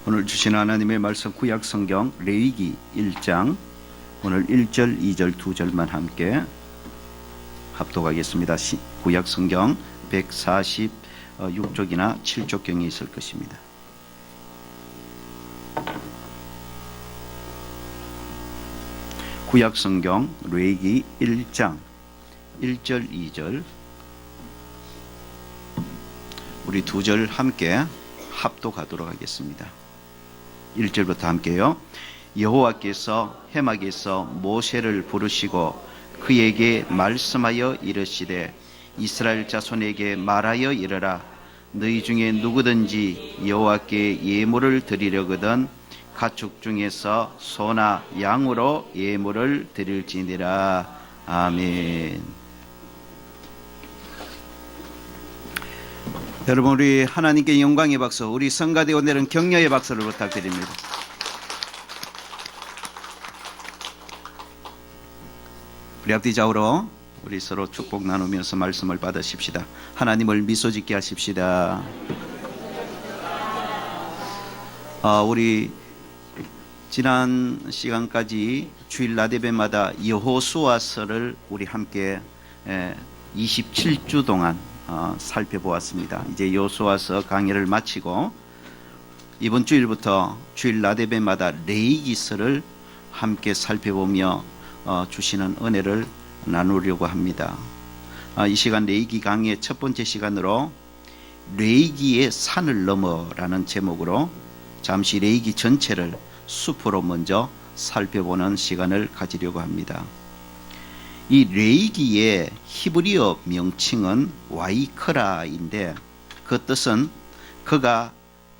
오늘 주신 하나님의 말씀 구약 성경 레위기 1장 오늘 1절, 2절, 2절만 함께 합독하겠습니다. 구약 성경 146쪽이나 7쪽경이 있을 것입니다. 구약 성경 레위기 1장 1절, 2절 우리 2절 함께 합독하도록 하겠습니다. 1절부터 함께요. 여호와께서 해막에서 모세를 부르시고 그에게 말씀하여 이르시되 이스라엘 자손에게 말하여 이르라. 너희 중에 누구든지 여호와께 예물을 드리려거든 가축 중에서 소나 양으로 예물을 드릴지니라. 아멘. 여러분, 우리 하나님께 영광의 박수, 우리 성가대원들은 격려의 박수를 부탁드립니다. 우리 앞뒤 좌우로 우리 서로 축복 나누면서 말씀을 받으십시다. 하나님을 미소 짓게 하십시다. 우리 지난 시간까지 주일 나대배마다 여호수아서를 우리 함께 27주 동안 살펴보았습니다. 이제 여호수아서 강의를 마치고 이번 주일부터 주일 나대배마다 레위기서를 함께 살펴보며 주시는 은혜를 나누려고 합니다. 이 시간 레위기 강의의 첫 번째 시간으로 레위기의 산을 넘어라는 제목으로 잠시 레위기 전체를 숲으로 먼저 살펴보는 시간을 가지려고 합니다. 이 레위기의 히브리어 명칭은 와이크라인데 그 뜻은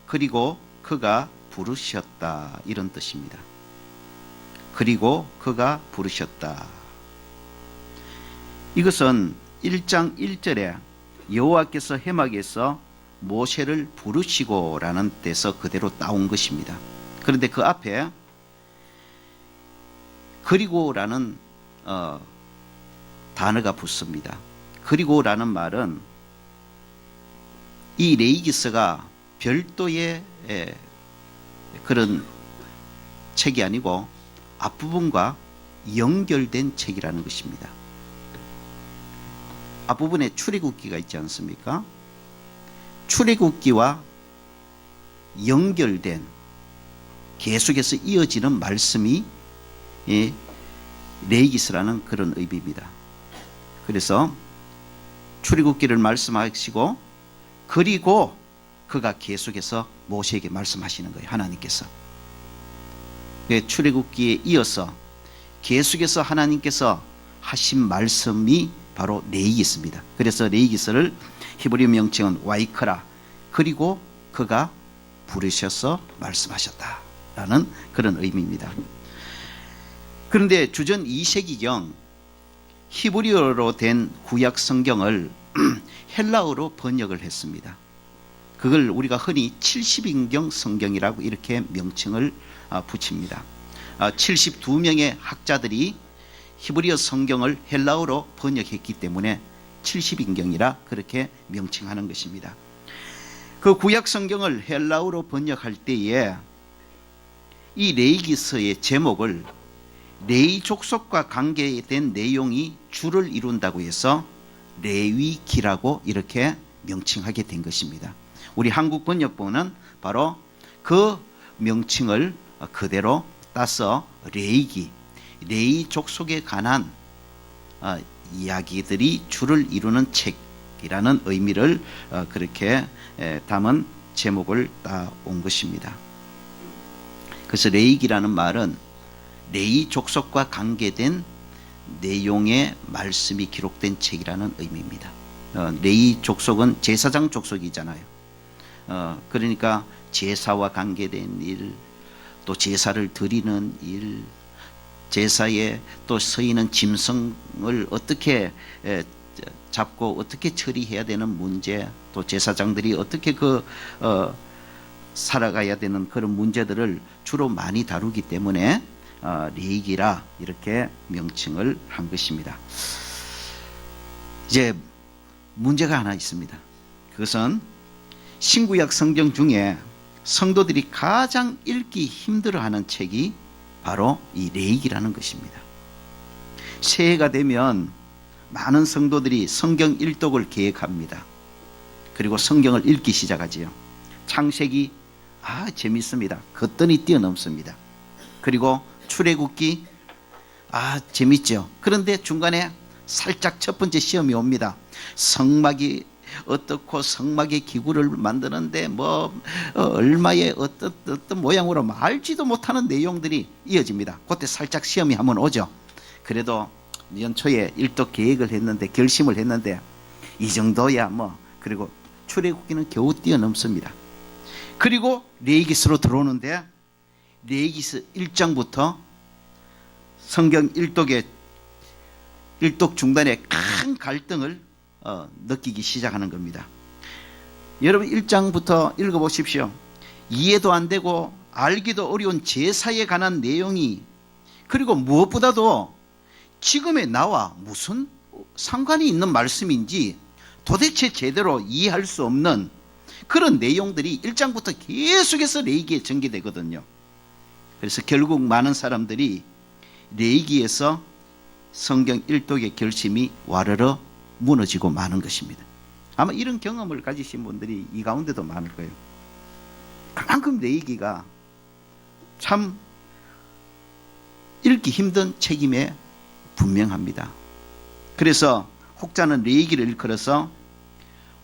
그리고 그가 부르셨다, 이런 뜻입니다. 그리고 그가 부르셨다. 이것은 1장 1절에 여호와께서 해막에서 모세를 부르시고 라는 데서 그대로 따온 것입니다. 그런데 그 앞에 그리고 라는 단어가 붙습니다. 그리고 라는 말은 이 레위기서가 별도의 그런 책이 아니고 앞부분과 연결된 책이라는 것입니다. 앞부분에 출애굽기가 있지 않습니까? 출애굽기와 연결된 계속해서 이어지는 말씀이 레위기서라는 그런 의미입니다. 그래서 출애굽기를 말씀하시고 그리고 그가 계속해서 모세에게 말씀하시는 거예요. 하나님께서 출애굽기에 이어서 계속해서 하나님께서 하신 말씀이 바로 레위기서입니다. 그래서 레위기서를 히브리 명칭은 와이크라, 그리고 그가 부르셔서 말씀하셨다라는 그런 의미입니다. 그런데 주전 2세기경 히브리어로 된 구약 성경을 헬라어로 번역을 했습니다. 그걸 우리가 흔히 70인경 성경이라고 이렇게 명칭을 붙입니다. 72명의 학자들이 히브리어 성경을 헬라어로 번역했기 때문에 70인경이라 그렇게 명칭하는 것입니다. 그 구약 성경을 헬라어로 번역할 때에 이 레위기서의 제목을 레위 족속과 관계된 내용이 주를 이룬다고 해서 레위기라고 이렇게 명칭하게 된 것입니다. 우리 한국 번역본은 바로 그 명칭을 그대로 따서 레위기, 레위 족속에 관한 이야기들이 주를 이루는 책이라는 의미를 그렇게 담은 제목을 따온 것입니다. 그래서 레위기라는 말은 레위 족속과 관계된 내용의 말씀이 기록된 책이라는 의미입니다. 레위 족속은 제사장 족속이잖아요. 그러니까 제사와 관계된 일, 또 제사를 드리는 일, 제사에 또 서이는 짐승을 어떻게 잡고 어떻게 처리해야 되는 문제, 또 제사장들이 어떻게 살아가야 되는 그런 문제들을 주로 많이 다루기 때문에 레위기라 이렇게 명칭을 한 것입니다. 이제 문제가 하나 있습니다. 그것은 신구약 성경 중에 성도들이 가장 읽기 힘들어하는 책이 바로 이 레위기라는 것입니다. 새해가 되면 많은 성도들이 성경 일독을 계획합니다. 그리고 성경을 읽기 시작하지요. 창세기 재밌습니다. 걷더니 뛰어넘습니다. 그리고 출애굽기 재밌죠. 그런데 중간에 살짝 첫 번째 시험이 옵니다. 성막이 어떻고 성막의 기구를 만드는데 얼마의 어떤 모양으로 알지도 못하는 내용들이 이어집니다. 그때 살짝 시험이 한번 오죠. 그래도 연초에 일독 계획을 했는데 결심을 했는데 이 정도야 그리고 출애굽기는 겨우 뛰어넘습니다. 그리고 레위기서로 들어오는데 레위기서 1장부터 성경 일독 중단에 큰 갈등을 느끼기 시작하는 겁니다. 여러분 1장부터 읽어보십시오. 이해도 안 되고 알기도 어려운 제사에 관한 내용이, 그리고 무엇보다도 지금의 나와 무슨 상관이 있는 말씀인지 도대체 제대로 이해할 수 없는 그런 내용들이 1장부터 계속해서 레위기에 전개되거든요. 그래서 결국 많은 사람들이 레위기에서 성경 일독의 결심이 와르르 무너지고 마는 것입니다. 아마 이런 경험을 가지신 분들이 이 가운데도 많을 거예요. 그만큼 레위기가 참 읽기 힘든 책임에 분명합니다. 그래서 혹자는 레위기를 일컬어서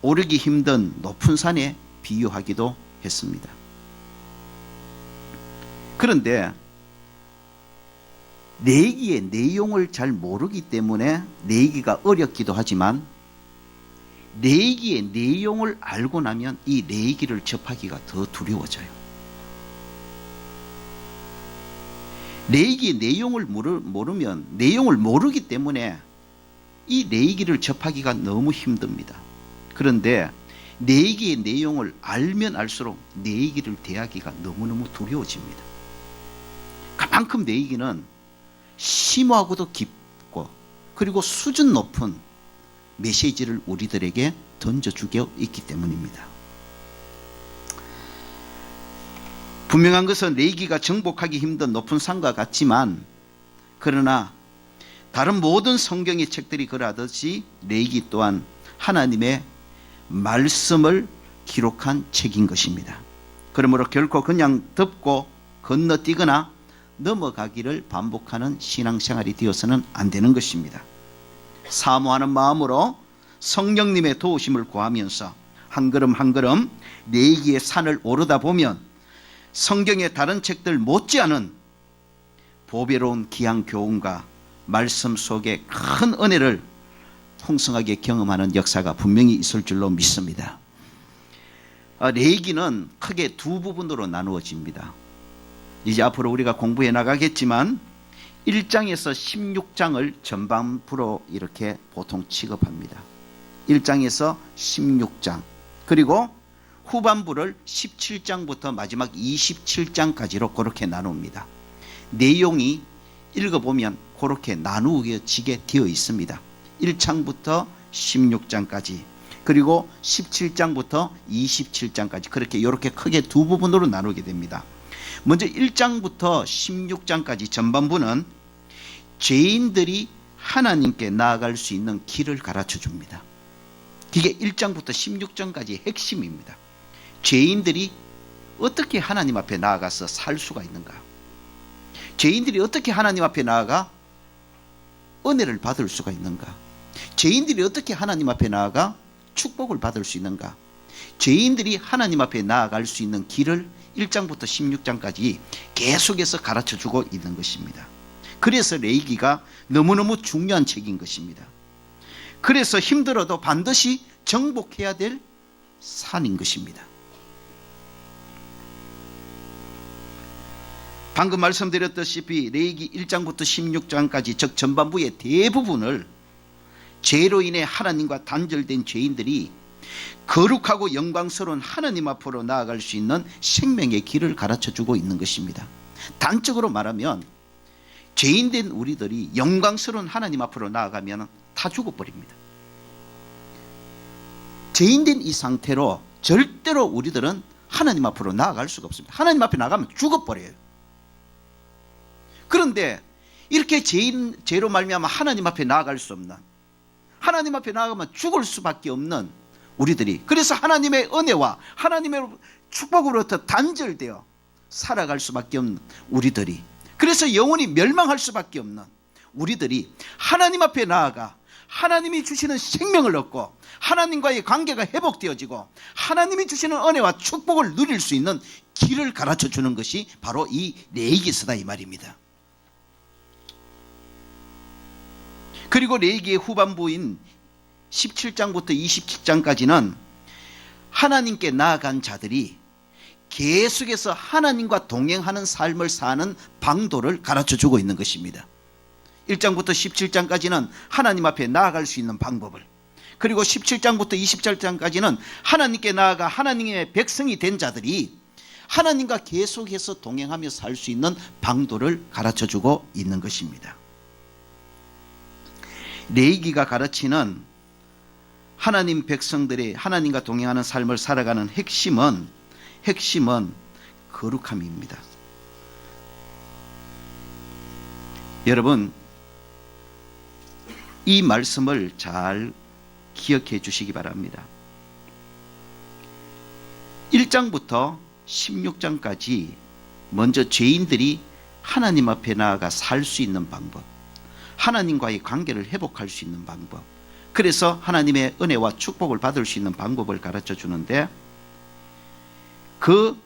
오르기 힘든 높은 산에 비유하기도 했습니다. 그런데 레위기의 내용을 잘 모르기 때문에 레위기가 어렵기도 하지만 레위기의 내용을 알고 나면 이 레위기를 접하기가 더 두려워져요. 레위기의 내용을 모르면, 내용을 모르기 때문에 이 레위기를 접하기가 너무 힘듭니다. 그런데 레위기의 내용을 알면 알수록 레위기를 대하기가 너무너무 두려워집니다. 그만큼 레위기는 심오하고도 깊고 그리고 수준 높은 메시지를 우리들에게 던져주고 있기 때문입니다. 분명한 것은 레위기가 정복하기 힘든 높은 산과 같지만, 그러나 다른 모든 성경의 책들이 그러하듯이 레위기 또한 하나님의 말씀을 기록한 책인 것입니다. 그러므로 결코 그냥 듣고 건너뛰거나 넘어가기를 반복하는 신앙생활이 되어서는 안 되는 것입니다. 사모하는 마음으로 성령님의 도우심을 구하면서 한 걸음 한 걸음 레위기의 산을 오르다 보면 성경의 다른 책들 못지않은 보배로운 귀한 교훈과 말씀 속에 큰 은혜를 풍성하게 경험하는 역사가 분명히 있을 줄로 믿습니다. 레위기는 크게 두 부분으로 나누어집니다. 이제 앞으로 우리가 공부해 나가겠지만 1장에서 16장을 전반부로 이렇게 보통 취급합니다. 1장에서 16장, 그리고 후반부를 17장부터 마지막 27장까지로 그렇게 나눕니다. 내용이 읽어보면 그렇게 나누어지게 되어 있습니다. 1장부터 16장까지, 그리고 17장부터 27장까지, 그렇게 이렇게 크게 두 부분으로 나누게 됩니다. 먼저 1장부터 16장까지 전반부는 죄인들이 하나님께 나아갈 수 있는 길을 가르쳐 줍니다. 이게 1장부터 16장까지의 핵심입니다. 죄인들이 어떻게 하나님 앞에 나아가서 살 수가 있는가? 죄인들이 어떻게 하나님 앞에 나아가 은혜를 받을 수가 있는가? 죄인들이 어떻게 하나님 앞에 나아가 축복을 받을 수 있는가? 죄인들이 하나님 앞에 나아갈 수 있는 길을 1장부터 16장까지 계속해서 가르쳐주고 있는 것입니다. 그래서 레위기가 너무너무 중요한 책인 것입니다. 그래서 힘들어도 반드시 정복해야 될 산인 것입니다. 방금 말씀드렸다시피 레위기 1장부터 16장까지, 즉 전반부의 대부분을 죄로 인해 하나님과 단절된 죄인들이 거룩하고 영광스러운 하나님 앞으로 나아갈 수 있는 생명의 길을 가르쳐주고 있는 것입니다. 단적으로 말하면 죄인된 우리들이 영광스러운 하나님 앞으로 나아가면 다 죽어버립니다. 죄인된 이 상태로 절대로 우리들은 하나님 앞으로 나아갈 수가 없습니다. 하나님 앞에 나가면 죽어버려요. 그런데 이렇게 죄로 말미암아 하나님 앞에 나아갈 수 없는, 하나님 앞에 나아가면 죽을 수밖에 없는 우리들이, 그래서 하나님의 은혜와 하나님의 축복으로부터 단절되어 살아갈 수밖에 없는 우리들이, 그래서 영원히 멸망할 수밖에 없는 우리들이 하나님 앞에 나아가 하나님이 주시는 생명을 얻고 하나님과의 관계가 회복되어지고 하나님이 주시는 은혜와 축복을 누릴 수 있는 길을 가르쳐 주는 것이 바로 이 레위기서다 이 말입니다. 그리고 레위기의 후반부인 17장부터 27장까지는 하나님께 나아간 자들이 계속해서 하나님과 동행하는 삶을 사는 방도를 가르쳐 주고 있는 것입니다. 1장부터 17장까지는 하나님 앞에 나아갈 수 있는 방법을, 그리고 17장부터 27장까지는 하나님께 나아가 하나님의 백성이 된 자들이 하나님과 계속해서 동행하며 살 수 있는 방도를 가르쳐 주고 있는 것입니다. 레위기가 가르치는 하나님 백성들이 하나님과 동행하는 삶을 살아가는 핵심은 거룩함입니다. 여러분, 이 말씀을 잘 기억해 주시기 바랍니다. 1장부터 16장까지 먼저 죄인들이 하나님 앞에 나아가 살 수 있는 방법, 하나님과의 관계를 회복할 수 있는 방법, 그래서 하나님의 은혜와 축복을 받을 수 있는 방법을 가르쳐 주는데, 그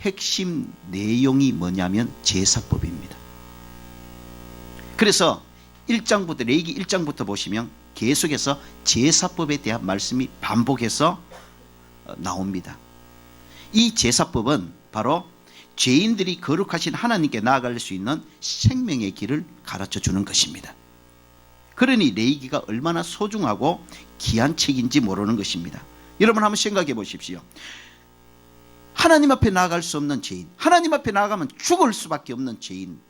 핵심 내용이 뭐냐면 제사법입니다. 그래서 1장부터, 레위기 1장부터 보시면 계속해서 제사법에 대한 말씀이 반복해서 나옵니다. 이 제사법은 바로 죄인들이 거룩하신 하나님께 나아갈 수 있는 생명의 길을 가르쳐 주는 것입니다. 그러니 레위기가 얼마나 소중하고 귀한 책인지 모르는 것입니다. 여러분 한번 생각해 보십시오. 하나님 앞에 나아갈 수 없는 죄인, 하나님 앞에 나아가면 죽을 수밖에 없는 죄인,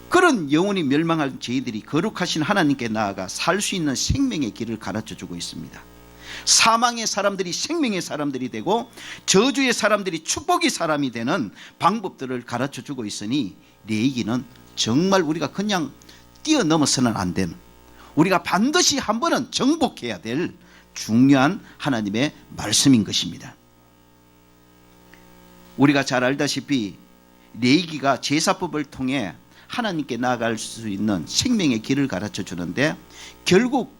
그런 영원히 멸망할 죄인들이 거룩하신 하나님께 나아가 살 수 있는 생명의 길을 가르쳐 주고 있습니다. 사망의 사람들이 생명의 사람들이 되고 저주의 사람들이 축복의 사람이 되는 방법들을 가르쳐 주고 있으니 레위기는 정말 우리가 그냥 뛰어넘어서는 안 되는, 우리가 반드시 한 번은 정복해야 될 중요한 하나님의 말씀인 것입니다. 우리가 잘 알다시피 레위기가 제사법을 통해 하나님께 나아갈 수 있는 생명의 길을 가르쳐 주는데, 결국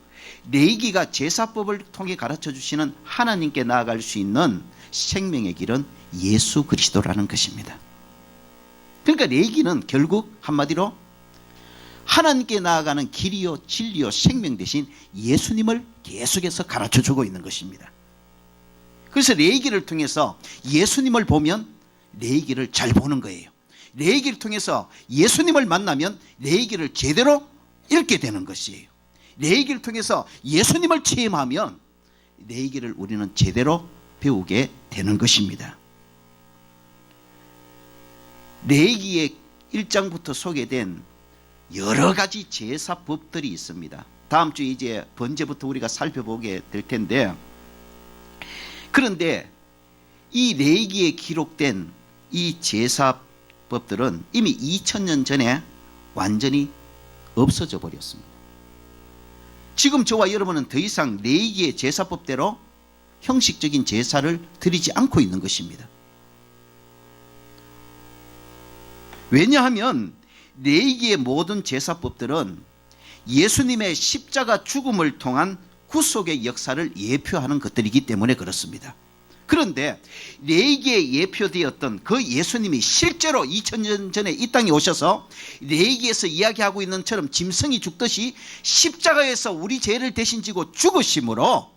레위기가 제사법을 통해 가르쳐 주시는 하나님께 나아갈 수 있는 생명의 길은 예수 그리스도라는 것입니다. 그러니까 레위기는 결국 한마디로 하나님께 나아가는 길이요 진리요 생명 대신 예수님을 계속해서 가르쳐 주고 있는 것입니다. 그래서 레위기를 통해서 예수님을 보면 레위기를 잘 보는 거예요. 레위기를 통해서 예수님을 만나면 레위기를 제대로 읽게 되는 것이에요. 레위기를 통해서 예수님을 체험하면 레위기를 우리는 제대로 배우게 되는 것입니다. 레위기의 1장부터 소개된 여러 가지 제사법들이 있습니다. 다음 주에 이제 번제부터 우리가 살펴보게 될 텐데, 그런데 이 레위기에 기록된 이 제사법들은 이미 2000년 전에 완전히 없어져 버렸습니다. 지금 저와 여러분은 더 이상 레위기의 제사법대로 형식적인 제사를 드리지 않고 있는 것입니다. 왜냐하면 레위기의 모든 제사법들은 예수님의 십자가 죽음을 통한 구속의 역사를 예표하는 것들이기 때문에 그렇습니다. 그런데 레위기에 예표되었던 그 예수님이 실제로 2000년 전에 이 땅에 오셔서 레위기에서 이야기하고 있는 것처럼 짐승이 죽듯이 십자가에서 우리 죄를 대신 지고 죽으심으로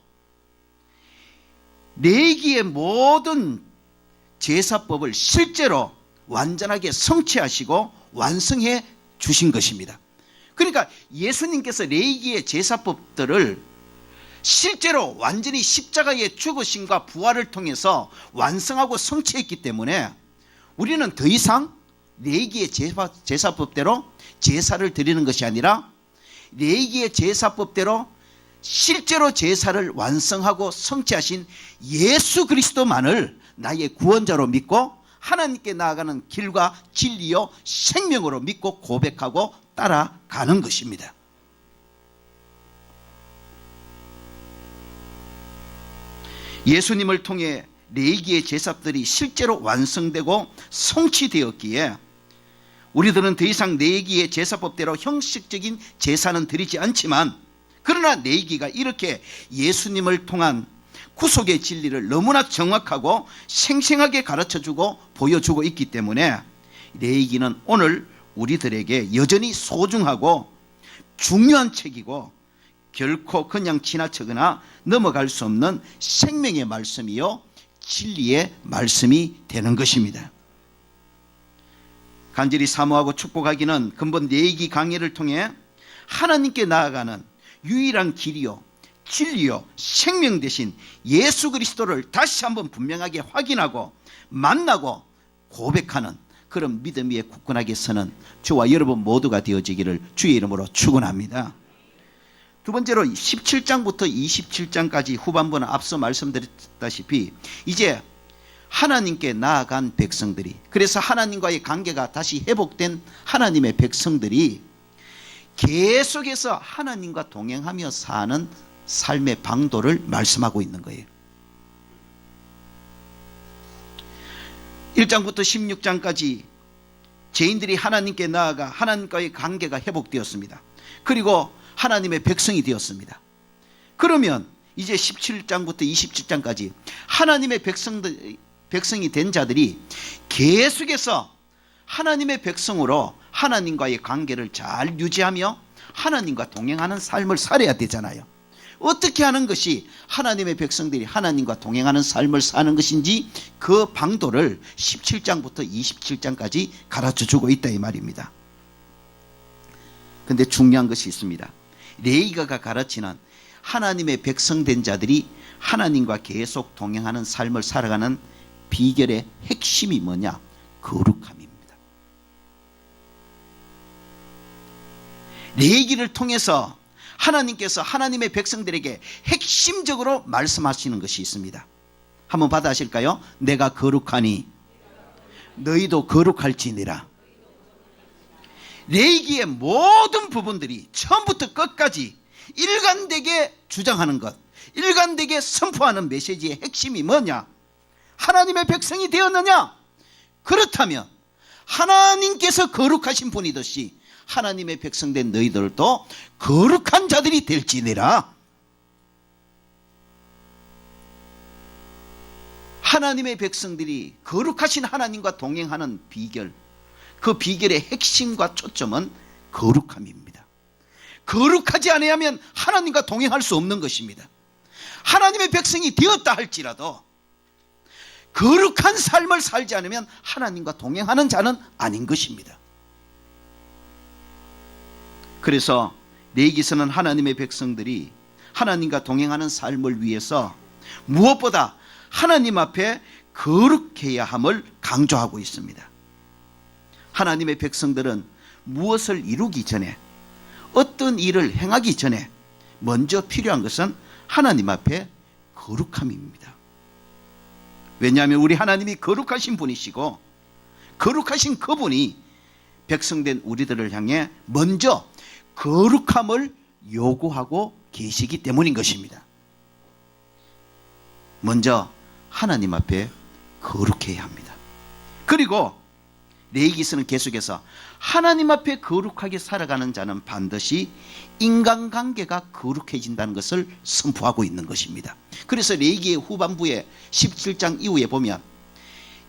레위기의 모든 제사법을 실제로 완전하게 성취하시고 완성해 주신 것입니다. 그러니까 예수님께서 레위기의 제사법들을 실제로 완전히 십자가의 죽으심과 부활을 통해서 완성하고 성취했기 때문에 우리는 더 이상 레위기의 제사법대로 제사를 드리는 것이 아니라 레위기의 제사법대로 실제로 제사를 완성하고 성취하신 예수 그리스도만을 나의 구원자로 믿고 하나님께 나아가는 길과 진리요 생명으로 믿고 고백하고 따라가는 것입니다. 예수님을 통해 레위기의 제사들이 실제로 완성되고 성취되었기에 우리들은 더 이상 레위기의 제사법대로 형식적인 제사는 드리지 않지만, 그러나 레위기가 이렇게 예수님을 통한 구속의 진리를 너무나 정확하고 생생하게 가르쳐주고 보여주고 있기 때문에 레위기는 오늘 우리들에게 여전히 소중하고 중요한 책이고 결코 그냥 지나치거나 넘어갈 수 없는 생명의 말씀이요 진리의 말씀이 되는 것입니다. 간절히 사모하고 축복하기는 근본 레위기 강해를 통해 하나님께 나아가는 유일한 길이요 진리요 생명 되신 예수 그리스도를 다시 한번 분명하게 확인하고 만나고 고백하는 그런 믿음 위에 굳건하게 서는 저와 여러분 모두가 되어지기를 주의 이름으로 축원합니다. 두 번째로 17장부터 27장까지 후반부는 앞서 말씀드렸다시피 이제 하나님께 나아간 백성들이, 그래서 하나님과의 관계가 다시 회복된 하나님의 백성들이 계속해서 하나님과 동행하며 사는 삶의 방도를 말씀하고 있는 거예요. 1장부터 16장까지 죄인들이 하나님께 나아가 하나님과의 관계가 회복되었습니다. 그리고 하나님의 백성이 되었습니다. 그러면 이제 17장부터 27장까지 하나님의 백성이 된 자들이 계속해서 하나님의 백성으로 하나님과의 관계를 잘 유지하며 하나님과 동행하는 삶을 살아야 되잖아요. 어떻게 하는 것이 하나님의 백성들이 하나님과 동행하는 삶을 사는 것인지 그 방도를 17장부터 27장까지 가르쳐주고 있다 이 말입니다. 그런데 중요한 것이 있습니다. 레위기가 가르치는 하나님의 백성된 자들이 하나님과 계속 동행하는 삶을 살아가는 비결의 핵심이 뭐냐? 거룩함입니다. 레위기를 통해서 하나님께서 하나님의 백성들에게 핵심적으로 말씀하시는 것이 있습니다. 한번 받아하실까요? 내가 거룩하니 너희도 거룩할지니라. 레위기의 모든 부분들이 처음부터 끝까지 일관되게 주장하는 것, 일관되게 선포하는 메시지의 핵심이 뭐냐? 하나님의 백성이 되었느냐? 그렇다면 하나님께서 거룩하신 분이듯이 하나님의 백성된 너희들도 거룩한 자들이 될지니라. 하나님의 백성들이 거룩하신 하나님과 동행하는 비결, 그 비결의 핵심과 초점은 거룩함입니다. 거룩하지 아니하면 하나님과 동행할 수 없는 것입니다. 하나님의 백성이 되었다 할지라도 거룩한 삶을 살지 않으면 하나님과 동행하는 자는 아닌 것입니다. 그래서 레위기서는 하나님의 백성들이 하나님과 동행하는 삶을 위해서 무엇보다 하나님 앞에 거룩해야 함을 강조하고 있습니다. 하나님의 백성들은 무엇을 이루기 전에, 어떤 일을 행하기 전에 먼저 필요한 것은 하나님 앞에 거룩함입니다. 왜냐하면 우리 하나님이 거룩하신 분이시고 거룩하신 그분이 백성된 우리들을 향해 먼저 거룩함을 요구하고 계시기 때문인 것입니다. 먼저 하나님 앞에 거룩해야 합니다. 그리고 레위기서는 계속해서 하나님 앞에 거룩하게 살아가는 자는 반드시 인간관계가 거룩해진다는 것을 선포하고 있는 것입니다. 그래서 레위기의 후반부에 17장 이후에 보면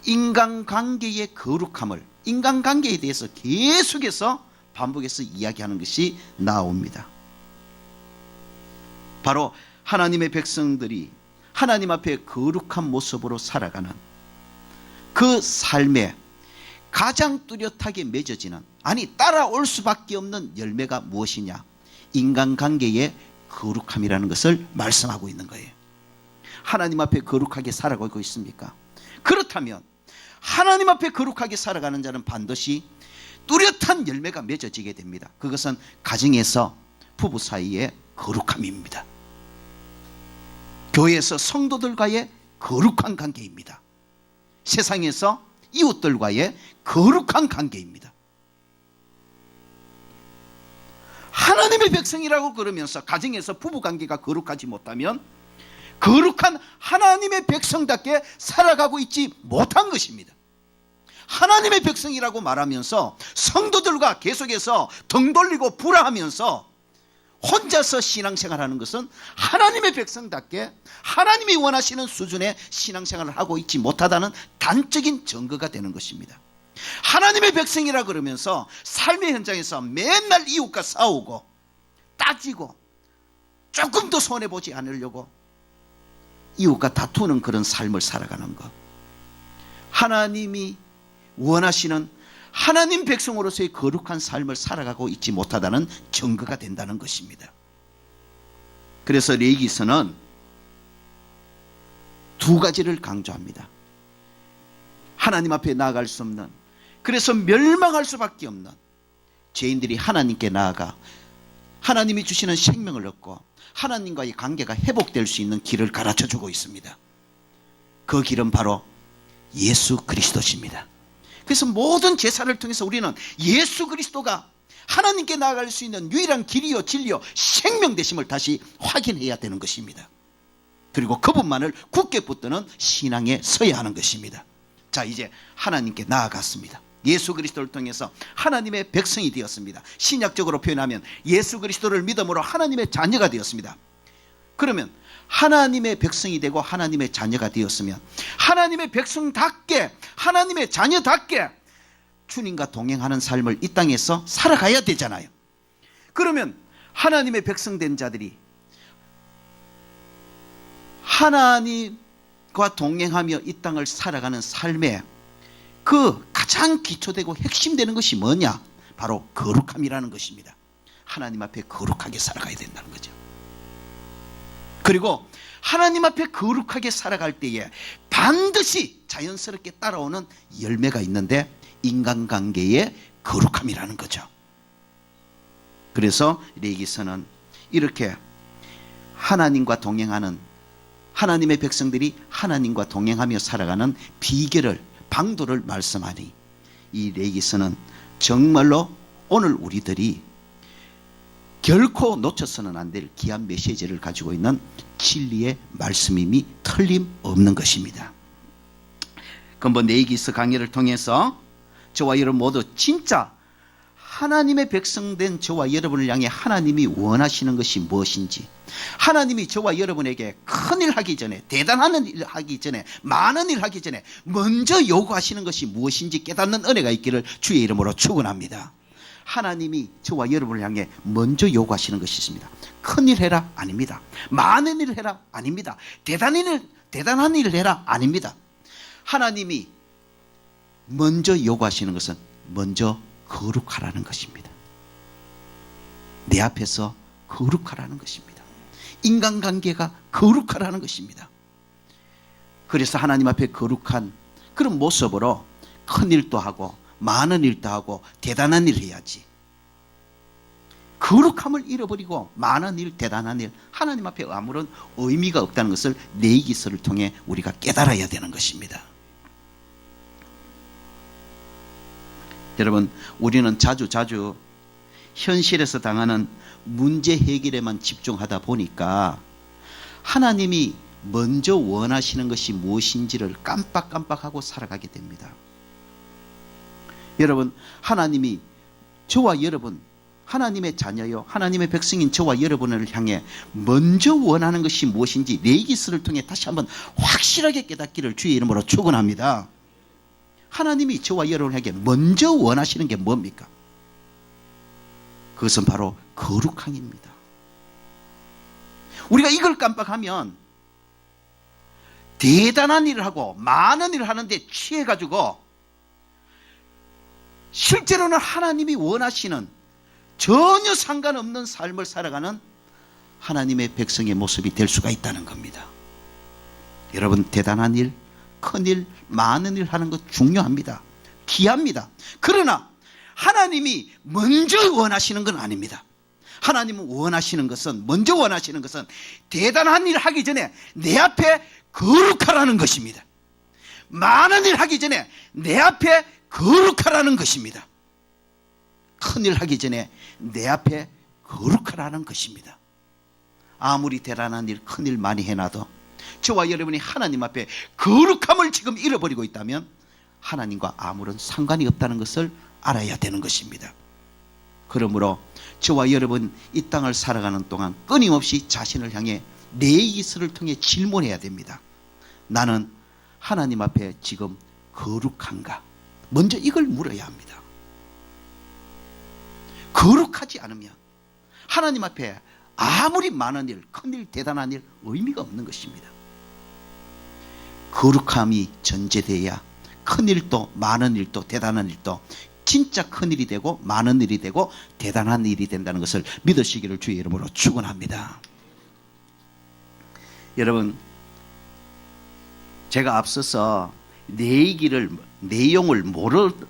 인간관계의 거룩함을, 인간관계에 대해서 계속해서 반복해서 이야기하는 것이 나옵니다. 바로 하나님의 백성들이 하나님 앞에 거룩한 모습으로 살아가는 그 삶에 가장 뚜렷하게 맺어지는, 아니 따라올 수밖에 없는 열매가 무엇이냐? 인간관계의 거룩함이라는 것을 말씀하고 있는 거예요. 하나님 앞에 거룩하게 살아가고 있습니까? 그렇다면 하나님 앞에 거룩하게 살아가는 자는 반드시 뚜렷한 열매가 맺어지게 됩니다. 그것은 가정에서 부부 사이의 거룩함입니다. 교회에서 성도들과의 거룩한 관계입니다. 세상에서 이웃들과의 거룩한 관계입니다. 하나님의 백성이라고 그러면서 가정에서 부부관계가 거룩하지 못하면 거룩한 하나님의 백성답게 살아가고 있지 못한 것입니다. 하나님의 백성이라고 말하면서 성도들과 계속해서 등 돌리고 불화하면서 혼자서 신앙생활하는 것은 하나님의 백성답게 하나님이 원하시는 수준의 신앙생활을 하고 있지 못하다는 단적인 증거가 되는 것입니다. 하나님의 백성이라 그러면서 삶의 현장에서 맨날 이웃과 싸우고 따지고 조금 더 손해보지 않으려고 이웃과 다투는 그런 삶을 살아가는 것, 하나님이 원하시는 하나님 백성으로서의 거룩한 삶을 살아가고 있지 못하다는 증거가 된다는 것입니다. 그래서 레위기서는 두 가지를 강조합니다. 하나님 앞에 나아갈 수 없는, 그래서 멸망할 수밖에 없는 죄인들이 하나님께 나아가 하나님이 주시는 생명을 얻고 하나님과의 관계가 회복될 수 있는 길을 가르쳐주고 있습니다. 그 길은 바로 예수 그리스도십니다. 그래서 모든 제사를 통해서 우리는 예수 그리스도가 하나님께 나아갈 수 있는 유일한 길이요 진리요 생명 되심을 다시 확인해야 되는 것입니다. 그리고 그분만을 굳게 붙드는 신앙에 서야 하는 것입니다. 자, 이제 하나님께 나아갔습니다. 예수 그리스도를 통해서 하나님의 백성이 되었습니다. 신약적으로 표현하면 예수 그리스도를 믿음으로 하나님의 자녀가 되었습니다. 그러면 하나님의 백성이 되고 하나님의 자녀가 되었으면 하나님의 백성답게 하나님의 자녀답게 주님과 동행하는 삶을 이 땅에서 살아가야 되잖아요. 그러면 하나님의 백성 된 자들이 하나님과 동행하며 이 땅을 살아가는 삶에 그 가장 기초되고 핵심되는 것이 뭐냐? 바로 거룩함이라는 것입니다. 하나님 앞에 거룩하게 살아가야 된다는 거죠. 그리고 하나님 앞에 거룩하게 살아갈 때에 반드시 자연스럽게 따라오는 열매가 있는데 인간관계의 거룩함이라는 거죠. 그래서 레위기서는 이렇게 하나님과 동행하는 하나님의 백성들이 하나님과 동행하며 살아가는 비결을 방도를 말씀하니 이 레위기서는 정말로 오늘 우리들이 결코 놓쳐서는 안 될 귀한 메시지를 가지고 있는 진리의 말씀임이 틀림없는 것입니다. 근본 레위기서 강의를 통해서 저와 여러분 모두 진짜 하나님의 백성된 저와 여러분을 향해 하나님이 원하시는 것이 무엇인지, 하나님이 저와 여러분에게 큰일 하기 전에, 대단한 일 하기 전에, 많은 일 하기 전에 먼저 요구하시는 것이 무엇인지 깨닫는 은혜가 있기를 주의 이름으로 축원합니다. 하나님이 저와 여러분을 향해 먼저 요구하시는 것이 있습니다. 큰일 해라? 아닙니다. 많은 일 해라? 아닙니다. 대단한 일 해라? 아닙니다. 하나님이 먼저 요구하시는 것은 먼저 거룩하라는 것입니다. 내 앞에서 거룩하라는 것입니다. 인간관계가 거룩하라는 것입니다. 그래서 하나님 앞에 거룩한 그런 모습으로 큰 일도 하고 많은 일도 하고 대단한 일 해야지. 거룩함을 잃어버리고 많은 일, 대단한 일, 하나님 앞에 아무런 의미가 없다는 것을 레위기서를 통해 우리가 깨달아야 되는 것입니다. 여러분, 우리는 자주 현실에서 당하는 문제 해결에만 집중하다 보니까 하나님이 먼저 원하시는 것이 무엇인지를 깜빡깜빡하고 살아가게 됩니다. 여러분, 하나님이 저와 여러분, 하나님의 자녀요, 하나님의 백성인 저와 여러분을 향해 먼저 원하는 것이 무엇인지 레위기서를 통해 다시 한번 확실하게 깨닫기를 주의 이름으로 축원합니다. 하나님이 저와 여러분에게 먼저 원하시는 게 뭡니까? 그것은 바로 거룩함입니다. 우리가 이걸 깜빡하면 대단한 일을 하고 많은 일을 하는데 취해가지고 실제로는 하나님이 원하시는 전혀 상관없는 삶을 살아가는 하나님의 백성의 모습이 될 수가 있다는 겁니다. 여러분, 대단한 일, 큰 일, 많은 일 하는 것 중요합니다. 귀합니다. 그러나 하나님이 먼저 원하시는 건 아닙니다. 하나님은 먼저 원하시는 것은 대단한 일 하기 전에 내 앞에 거룩하라는 것입니다. 많은 일 하기 전에 내 앞에 거룩하라는 것입니다. 큰 일 하기 전에 내 앞에 거룩하라는 것입니다. 아무리 대단한 일, 큰 일 많이 해놔도 저와 여러분이 하나님 앞에 거룩함을 지금 잃어버리고 있다면 하나님과 아무런 상관이 없다는 것을 알아야 되는 것입니다. 그러므로 저와 여러분 이 땅을 살아가는 동안 끊임없이 자신을 향해 내기스를 통해 질문해야 됩니다. 나는 하나님 앞에 지금 거룩한가? 먼저 이걸 물어야 합니다. 거룩하지 않으면 하나님 앞에 아무리 많은 일, 큰 일, 대단한 일 의미가 없는 것입니다. 거룩함이 전제돼야 큰 일도 많은 일도 대단한 일도 진짜 큰 일이 되고 많은 일이 되고 대단한 일이 된다는 것을 믿으시기를 주의 이름으로 축원합니다. 여러분, 제가 앞서서 내용을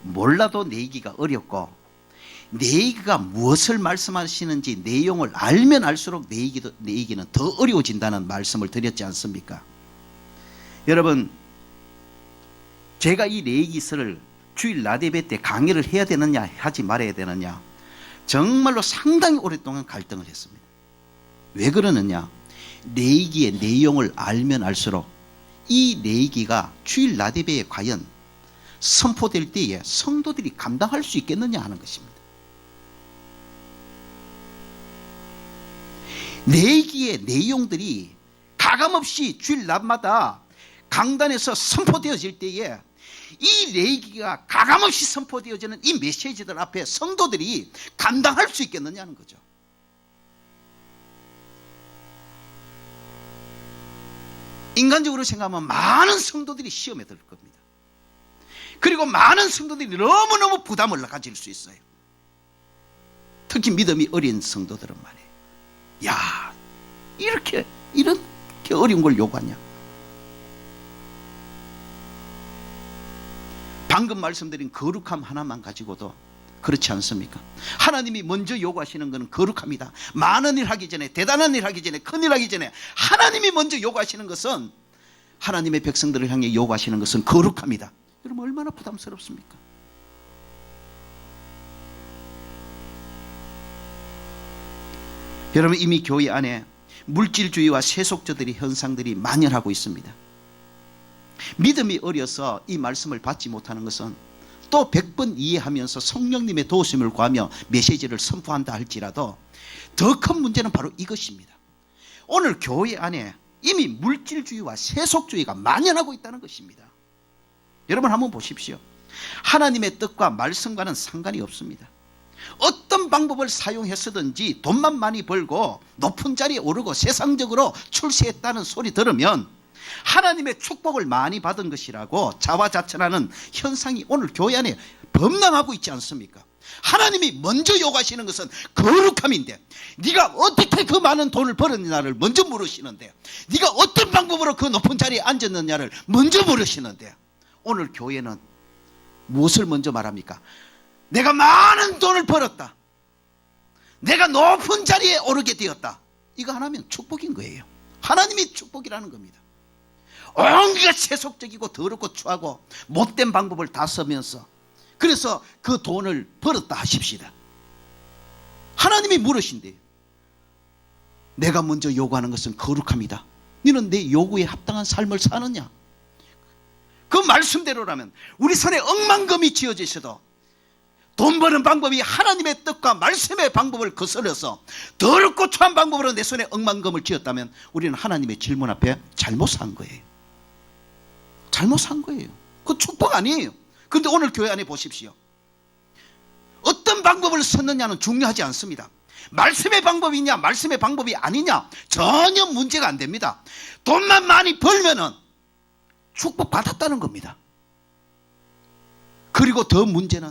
몰라도 내기가 어렵고 내기가 무엇을 말씀하시는지 내용을 알면 알수록 내기는 더 어려워진다는 말씀을 드렸지 않습니까? 여러분, 제가 이 레위기서를 주일 라디베 때 강의를 해야 되느냐 하지 말아야 되느냐 정말로 상당히 오랫동안 갈등을 했습니다. 왜 그러느냐? 레위기의 내용을 알면 알수록 이 레위기가 주일 라디베에 과연 선포될 때에 성도들이 감당할 수 있겠느냐 하는 것입니다. 레위기의 내용들이 가감없이 주일 낮마다 강단에서 선포되어질 때에 이 레위기가 가감없이 선포되어지는 이 메시지들 앞에 성도들이 감당할 수 있겠느냐는 거죠. 인간적으로 생각하면 많은 성도들이 시험에 들 겁니다. 그리고 많은 성도들이 너무너무 부담을 가질 수 있어요. 특히 믿음이 어린 성도들은 말이에요. 야, 이렇게 어려운 걸 요구하냐? 방금 말씀드린 거룩함 하나만 가지고도 그렇지 않습니까? 하나님이 먼저 요구하시는 것은 거룩합니다. 많은 일 하기 전에, 대단한 일 하기 전에, 큰 일 하기 전에 하나님이 먼저 요구하시는 것은, 하나님의 백성들을 향해 요구하시는 것은 거룩합니다. 여러분, 얼마나 부담스럽습니까? 여러분, 이미 교회 안에 물질주의와 세속주의의 현상들이 만연하고 있습니다. 믿음이 어려서 이 말씀을 받지 못하는 것은 또 100번 이해하면서 성령님의 도우심을 구하며 메시지를 선포한다 할지라도 더 큰 문제는 바로 이것입니다. 오늘 교회 안에 이미 물질주의와 세속주의가 만연하고 있다는 것입니다. 여러분, 한번 보십시오. 하나님의 뜻과 말씀과는 상관이 없습니다. 어떤 방법을 사용해서든지 돈만 많이 벌고 높은 자리에 오르고 세상적으로 출세했다는 소리 들으면 하나님의 축복을 많이 받은 것이라고 자화자찬하는 현상이 오늘 교회 안에 범람하고 있지 않습니까? 하나님이 먼저 요구하시는 것은 거룩함인데, 네가 어떻게 그 많은 돈을 벌었느냐를 먼저 물으시는데, 네가 어떤 방법으로 그 높은 자리에 앉았느냐를 먼저 물으시는데, 오늘 교회는 무엇을 먼저 말합니까? 내가 많은 돈을 벌었다, 내가 높은 자리에 오르게 되었다, 이거 하나면 축복인 거예요. 하나님이 축복이라는 겁니다. 온갖 세속적이고 더럽고 추하고 못된 방법을 다 쓰면서 그래서 그 돈을 벌었다 하십시다. 하나님이 물으신대요. 내가 먼저 요구하는 것은 거룩합니다. 너는 내 요구에 합당한 삶을 사느냐? 그 말씀대로라면 우리 손에 억만금이 쥐어져 있어도 돈 버는 방법이 하나님의 뜻과 말씀의 방법을 거스려서 더럽고 추한 방법으로 내 손에 억만금을 쥐었다면 우리는 하나님의 질문 앞에 잘못 산 거예요. 잘못 산 거예요. 그 축복 아니에요. 그런데 오늘 교회 안에 보십시오. 어떤 방법을 썼느냐는 중요하지 않습니다. 말씀의 방법이냐 말씀의 방법이 아니냐 전혀 문제가 안 됩니다. 돈만 많이 벌면은 축복 받았다는 겁니다. 그리고 더 문제는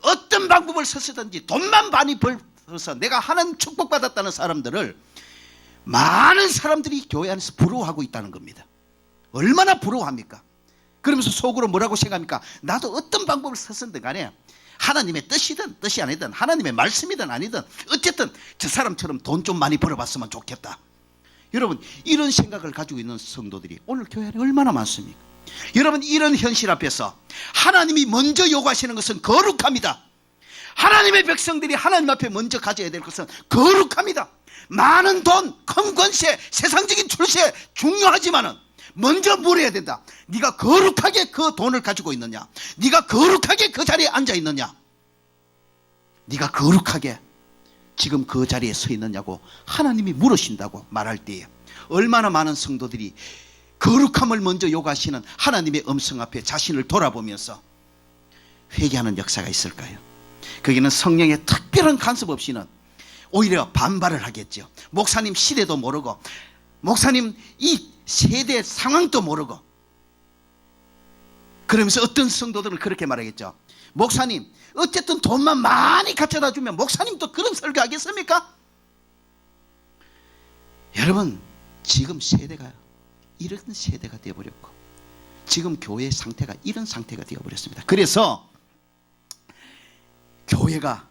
어떤 방법을 썼든지 돈만 많이 벌어서 내가 하나님 축복 받았다는 사람들을 많은 사람들이 교회 안에서 부러워하고 있다는 겁니다. 얼마나 부러워합니까? 그러면서 속으로 뭐라고 생각합니까? 나도 어떤 방법을 썼든 간에 하나님의 뜻이든 뜻이 아니든 하나님의 말씀이든 아니든 어쨌든 저 사람처럼 돈 좀 많이 벌어봤으면 좋겠다. 여러분, 이런 생각을 가지고 있는 성도들이 오늘 교회 안에 얼마나 많습니까? 여러분, 이런 현실 앞에서 하나님이 먼저 요구하시는 것은 거룩합니다. 하나님의 백성들이 하나님 앞에 먼저 가져야 될 것은 거룩합니다. 많은 돈, 큰 권세, 세상적인 출세 중요하지만은 먼저 물어야 된다. 네가 거룩하게 그 돈을 가지고 있느냐? 네가 거룩하게 그 자리에 앉아 있느냐? 네가 거룩하게 지금 그 자리에 서 있느냐고 하나님이 물으신다고 말할 때에 얼마나 많은 성도들이 거룩함을 먼저 요구하시는 하나님의 음성 앞에 자신을 돌아보면서 회개하는 역사가 있을까요? 거기는 성령의 특별한 간섭 없이는 오히려 반발을 하겠죠. 목사님 시대도 모르고, 목사님 이 세대 상황도 모르고, 그러면서 어떤 성도들은 그렇게 말하겠죠. 목사님, 어쨌든 돈만 많이 갖춰다 주면 목사님도 그런 설교하겠습니까? 여러분, 지금 세대가 이런 세대가 되어버렸고, 지금 교회의 상태가 이런 상태가 되어버렸습니다. 그래서 교회가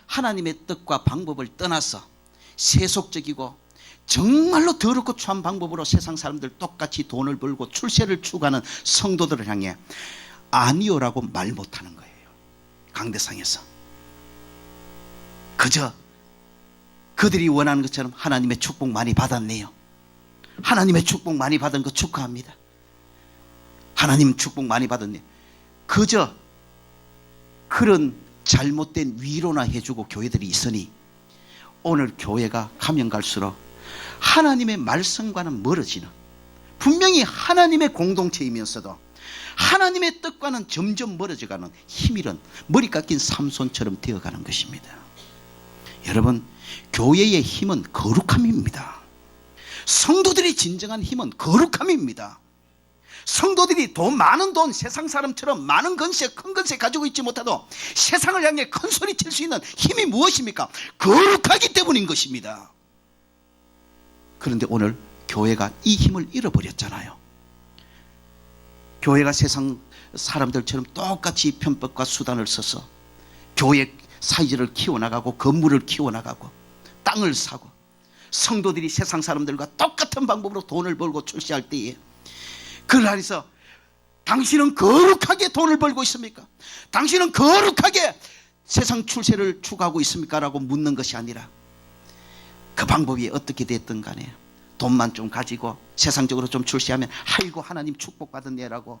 하나님의 뜻과 방법을 떠나서 세속적이고 정말로 더럽고 추한 방법으로 세상 사람들 똑같이 돈을 벌고 출세를 추구하는 성도들을 향해 아니요라고 말 못하는 거예요. 강대상에서 그저 그들이 원하는 것처럼 하나님의 축복 많이 받았네요. 하나님의 축복 많이 받은 거 축하합니다. 하나님 축복 많이 받았네. 그저 그런 잘못된 위로나 해주고 교회들이 있으니 오늘 교회가 가면 갈수록 하나님의 말씀과는 멀어지는, 분명히 하나님의 공동체이면서도 하나님의 뜻과는 점점 멀어져가는 힘이런 머리 깎인 삼손처럼 되어가는 것입니다. 여러분, 교회의 힘은 거룩함입니다. 성도들이 진정한 힘은 거룩함입니다. 성도들이 많은 돈, 세상 사람처럼 많은 건세, 큰 건세 가지고 있지 못해도 세상을 향해 큰 소리 칠 수 있는 힘이 무엇입니까? 거룩하기 때문인 것입니다. 그런데 오늘 교회가 이 힘을 잃어버렸잖아요. 교회가 세상 사람들처럼 똑같이 편법과 수단을 써서 교회 사이즈를 키워나가고 건물을 키워나가고 땅을 사고, 성도들이 세상 사람들과 똑같은 방법으로 돈을 벌고 출세할 때에 그를 안에서 당신은 거룩하게 돈을 벌고 있습니까? 당신은 거룩하게 세상 출세를 추구하고 있습니까? 라고 묻는 것이 아니라 그 방법이 어떻게 됐든 간에 돈만 좀 가지고 세상적으로 좀 출세하면 아이고 하나님 축복받았네 라고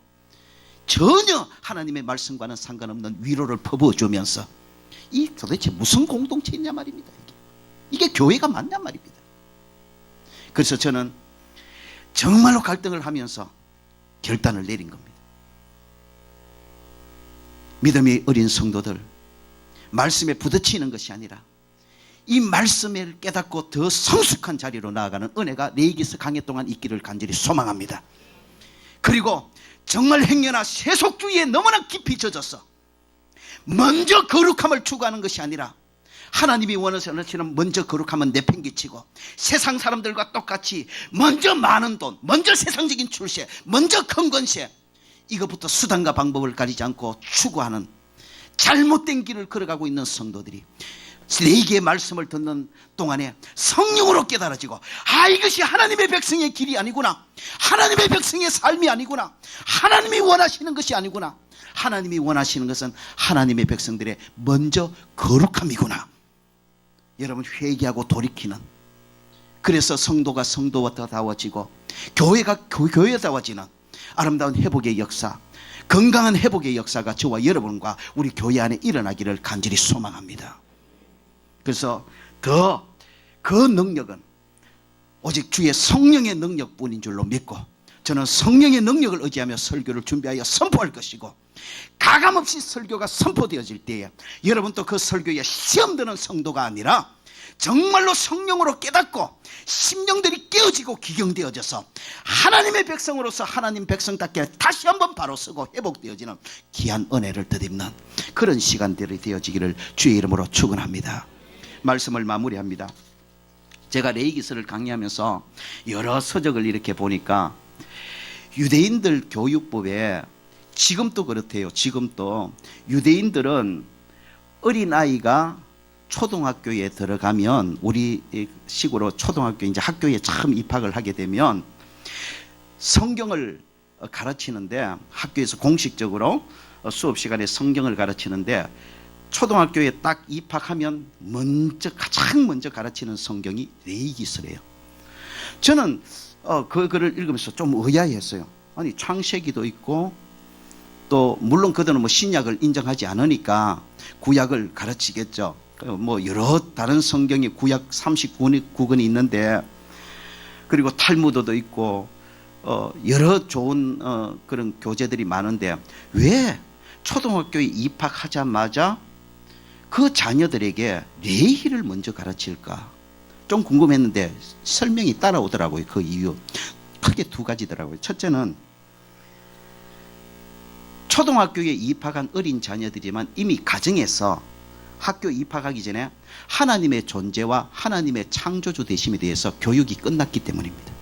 전혀 하나님의 말씀과는 상관없는 위로를 퍼부어주면서 이 도대체 무슨 공동체이냐 말입니다. 이게 교회가 맞냐 말입니다. 그래서 저는 정말로 갈등을 하면서 결단을 내린 겁니다. 믿음이 어린 성도들, 말씀에 부딪히는 것이 아니라 이 말씀을 깨닫고 더 성숙한 자리로 나아가는 은혜가 레이기스 강해 동안 있기를 간절히 소망합니다. 그리고 정말 행여나 세속주의에 너무나 깊이 젖어서 먼저 거룩함을 추구하는 것이 아니라 하나님이 원하시는 것처럼 먼저 거룩함은 내팽개치고 세상 사람들과 똑같이 먼저 많은 돈, 먼저 세상적인 출세, 먼저 큰 권세, 이것부터 수단과 방법을 가리지 않고 추구하는 잘못된 길을 걸어가고 있는 성도들이 레이기의 말씀을 듣는 동안에 성령으로 깨달아지고, 아, 이것이 하나님의 백성의 길이 아니구나, 하나님의 백성의 삶이 아니구나, 하나님이 원하시는 것이 아니구나, 하나님이 원하시는 것은 하나님의 백성들의 먼저 거룩함이구나. 여러분, 회개하고 돌이키는, 그래서 성도가 성도다워지고 교회가 교회다워지는 아름다운 회복의 역사, 건강한 회복의 역사가 저와 여러분과 우리 교회 안에 일어나기를 간절히 소망합니다. 그래서 더 그 능력은 오직 주의 성령의 능력뿐인 줄로 믿고, 저는 성령의 능력을 의지하며 설교를 준비하여 선포할 것이고, 가감없이 설교가 선포되어질 때에 여러분도 그 설교에 시험 드는 성도가 아니라 정말로 성령으로 깨닫고 심령들이 깨어지고 기경되어져서 하나님의 백성으로서 하나님 백성답게 다시 한번 바로 서고 회복되어지는 귀한 은혜를 덧입는 그런 시간들이 되어지기를 주의 이름으로 축원합니다. 말씀을 마무리합니다. 제가 레위기서를 강의하면서 여러 서적을 이렇게 보니까 유대인들 교육법에 지금도 그렇대요. 지금도 유대인들은 어린아이가 초등학교에 들어가면, 우리 식으로 초등학교 이제 학교에 처음 입학을 하게 되면 성경을 가르치는데, 학교에서 공식적으로 수업 시간에 성경을 가르치는데, 초등학교에 딱 입학하면 가장 먼저 가르치는 성경이 레위기서래요. 저는 그 글을 읽으면서 좀 의아했어요. 아니, 창세기도 있고, 또 물론 그들은 뭐 신약을 인정하지 않으니까 구약을 가르치겠죠. 뭐 여러 다른 성경이 구약 39권이 있는데, 그리고 탈무드도 있고 여러 좋은 그런 교재들이 많은데, 왜 초등학교에 입학하자마자 그 자녀들에게 레위기를 먼저 가르칠까? 좀 궁금했는데 설명이 따라오더라고요. 그 이유 크게 두 가지더라고요. 첫째는 초등학교에 입학한 어린 자녀들이지만 이미 가정에서 학교 입학하기 전에 하나님의 존재와 하나님의 창조주 되심에 대해서 교육이 끝났기 때문입니다.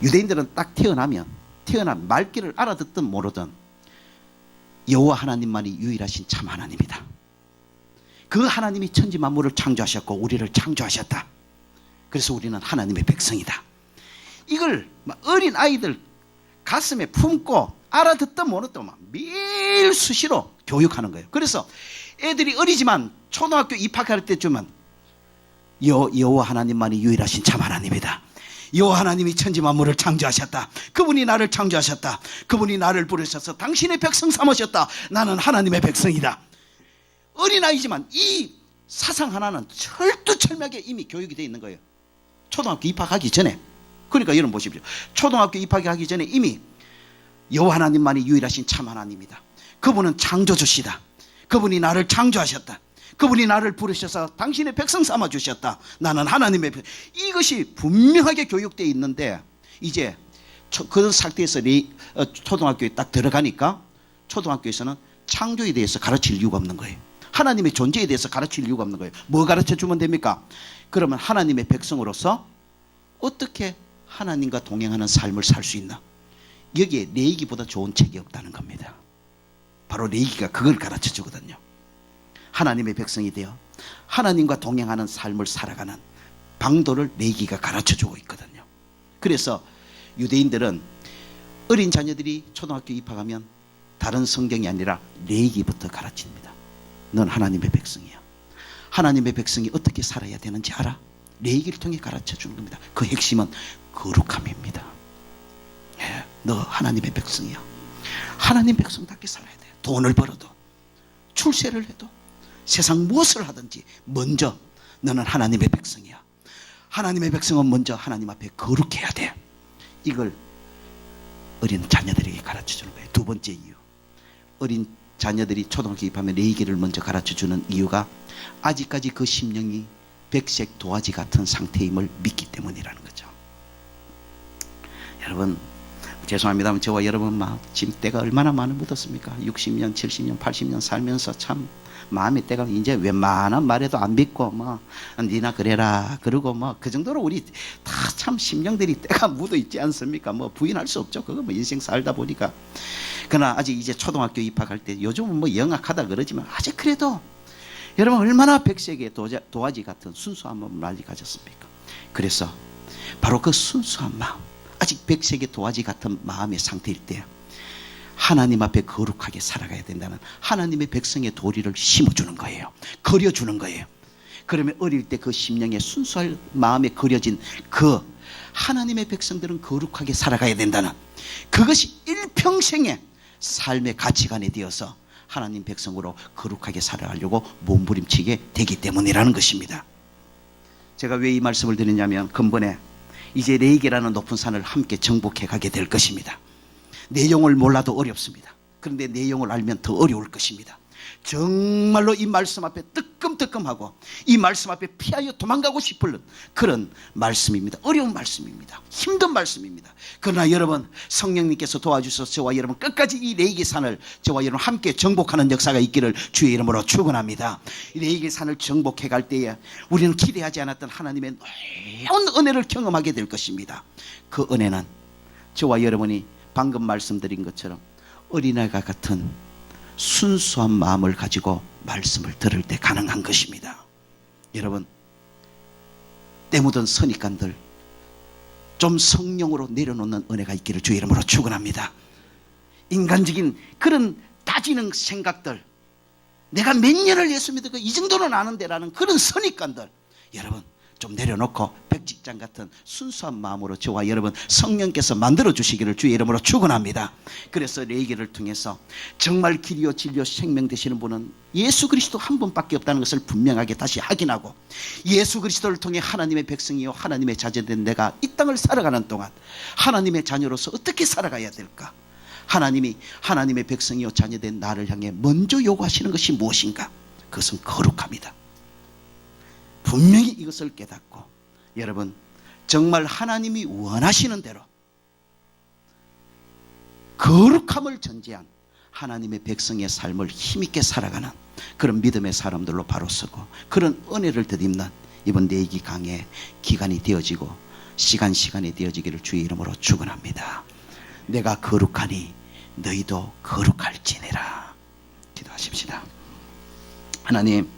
유대인들은 딱 태어난 말귀를 알아듣든 모르든 여호와 하나님만이 유일하신 참 하나님이다. 그 하나님이 천지 만물을 창조하셨고 우리를 창조하셨다. 그래서 우리는 하나님의 백성이다. 이걸 어린 아이들 가슴에 품고 알아듣든 모르든 매일 수시로 교육하는 거예요. 그래서 애들이 어리지만 초등학교 입학할 때쯤은 여호와 하나님만이 유일하신 참 하나님이다. 여호와 하나님이 천지 만물을 창조하셨다. 그분이 나를 창조하셨다. 그분이 나를 부르셔서 당신의 백성 삼으셨다. 나는 하나님의 백성이다. 어린아이지만 이 사상 하나는 철두철미하게 이미 교육이 되어 있는 거예요. 초등학교 입학하기 전에. 그러니까 여러분 보십시오. 초등학교 입학하기 전에 이미 여호와 하나님만이 유일하신 참 하나님이다. 그분은 창조주시다. 그분이 나를 창조하셨다. 그분이 나를 부르셔서 당신의 백성 삼아주셨다. 나는 하나님의 백성. 이것이 분명하게 교육되어 있는데, 이제 그런 상태에서 초등학교에 딱 들어가니까 초등학교에서는 창조에 대해서 가르칠 이유가 없는 거예요. 하나님의 존재에 대해서 가르칠 이유가 없는 거예요. 뭐 가르쳐주면 됩니까? 그러면 하나님의 백성으로서 어떻게 하나님과 동행하는 삶을 살 수 있나? 여기에 레위기보다 좋은 책이 없다는 겁니다. 바로 레위기가 그걸 가르쳐 주거든요. 하나님의 백성이 되어 하나님과 동행하는 삶을 살아가는 방도를 레위기가 가르쳐 주고 있거든요. 그래서 유대인들은 어린 자녀들이 초등학교 입학하면 다른 성경이 아니라 레위기부터 가르칩니다. 넌 하나님의 백성이야. 하나님의 백성이 어떻게 살아야 되는지 알아? 레위기를 통해 가르쳐 주는 겁니다. 그 핵심은 거룩함입니다. 너 하나님의 백성이야. 하나님 백성답게 살아야 돼. 돈을 벌어도, 출세를 해도, 세상 무엇을 하든지 먼저 너는 하나님의 백성이야. 하나님의 백성은 먼저 하나님 앞에 거룩해야 돼. 이걸 어린 자녀들에게 가르쳐주는 거예요. 두 번째 이유, 어린 자녀들이 초등학교 입학하면 레위기를 먼저 가르쳐주는 이유가 아직까지 그 심령이 백색 도화지 같은 상태임을 믿기 때문이라는 거죠. 여러분 죄송합니다만 저와 여러분 지금 때가 얼마나 많이 묻었습니까? 60년 70년 80년 살면서 참 마음의 때가 이제 웬만한 말에도 안 믿고 니나 그래라 그러고 그 정도로 우리 다 참 심령들이 때가 묻어 있지 않습니까? 부인할 수 없죠. 그거 인생 살다 보니까. 그러나 아직 이제 초등학교 입학할 때 요즘은 영악하다 그러지만 아직 그래도 여러분 얼마나 백색의 도화지 같은 순수한 마음을 많이 가졌습니까? 그래서 바로 그 순수한 마음, 아직 백색의 도화지 같은 마음의 상태일 때 하나님 앞에 거룩하게 살아가야 된다는 하나님의 백성의 도리를 심어주는 거예요. 그려주는 거예요. 그러면 어릴 때 그 심령의 순수한 마음에 그려진 그 하나님의 백성들은 거룩하게 살아가야 된다는 그것이 일평생의 삶의 가치관이 되어서 하나님 백성으로 거룩하게 살아가려고 몸부림치게 되기 때문이라는 것입니다. 제가 왜 이 말씀을 드리냐면 근본에 이제 레위기라는 높은 산을 함께 정복해 가게 될 것입니다. 내용을 몰라도 어렵습니다. 그런데 내용을 알면 더 어려울 것입니다. 정말로 이 말씀 앞에 뜨끔뜨끔하고 이 말씀 앞에 피하여 도망가고 싶은 그런 말씀입니다. 어려운 말씀입니다. 힘든 말씀입니다. 그러나 여러분 성령님께서 도와주셔서 저와 여러분 끝까지 이 레위기 산을 저와 여러분 함께 정복하는 역사가 있기를 주의 이름으로 축원합니다. 이 레위기 산을 정복해 갈 때에 우리는 기대하지 않았던 하나님의 놀라운 은혜를 경험하게 될 것입니다. 그 은혜는 저와 여러분이 방금 말씀드린 것처럼 어린아이가 같은 순수한 마음을 가지고 말씀을 들을 때 가능한 것입니다. 여러분, 때 묻은 선입관들 좀 성령으로 내려놓는 은혜가 있기를 주의 이름으로 축원합니다. 인간적인 그런 따지는 생각들, 내가 몇 년을 예수 믿고 이 정도는 아는데라는 그런 선입관들, 여러분 좀 내려놓고 백직장 같은 순수한 마음으로 저와 여러분 성령께서 만들어 주시기를 주의 이름으로 축원합니다. 그래서 레위기를 통해서 정말 길이요 진리요 생명 되시는 분은 예수 그리스도 한 분밖에 없다는 것을 분명하게 다시 확인하고, 예수 그리스도를 통해 하나님의 백성이요 하나님의 자녀된 내가 이 땅을 살아가는 동안 하나님의 자녀로서 어떻게 살아가야 될까? 하나님이 하나님의 백성이요 자녀된 나를 향해 먼저 요구하시는 것이 무엇인가? 그것은 거룩합니다. 분명히 이것을 깨닫고 여러분 정말 하나님이 원하시는 대로 거룩함을 전제한 하나님의 백성의 삶을 힘있게 살아가는 그런 믿음의 사람들로 바로 서고, 그런 은혜를 덧입는 이번 내기 강의 기간이 되어지고 시간이 되어지기를 주의 이름으로 축원합니다. 내가 거룩하니 너희도 거룩할지니라. 기도하십시다. 하나님,